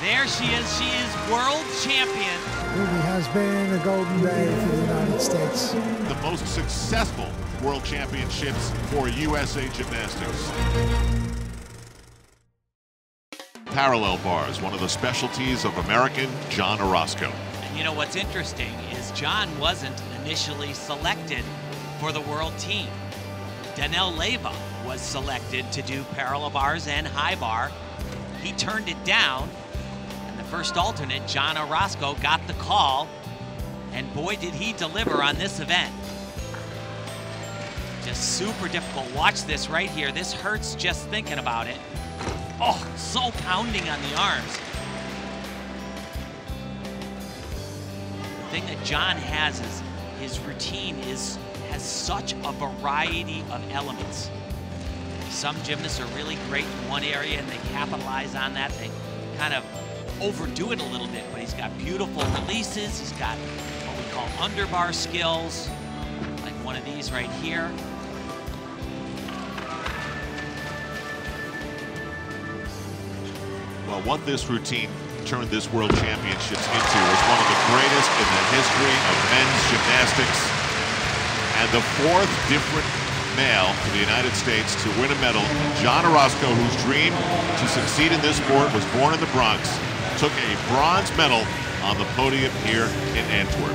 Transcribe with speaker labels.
Speaker 1: There she is world champion.
Speaker 2: It really has been a golden day for the United States.
Speaker 3: The most successful world championships for USA Gymnastics. Parallel bars, one of the specialties of American John Orozco.
Speaker 1: And you know what's interesting is John wasn't initially selected for the world team. Danelle Leyva was selected to do parallel bars and high bar. He turned it down, and the first alternate, John Orozco, got the call, and boy did he deliver on this event. Just super difficult. Watch this right here. This hurts just thinking about it. Oh, so pounding on the arms. The thing that John has is his routine has such a variety of elements. Some gymnasts are really great in one area and they capitalize on that. They kind of overdo it a little bit, but he's got beautiful releases. He's got what we call underbar skills, like one of these right here.
Speaker 3: Well, what this routine turned this World Championships into was one of the greatest in the history of men's gymnastics, and the fourth different male for the United States to win a medal. John Orozco, whose dream to succeed in this sport was born in the Bronx, took a bronze medal on the podium here in Antwerp.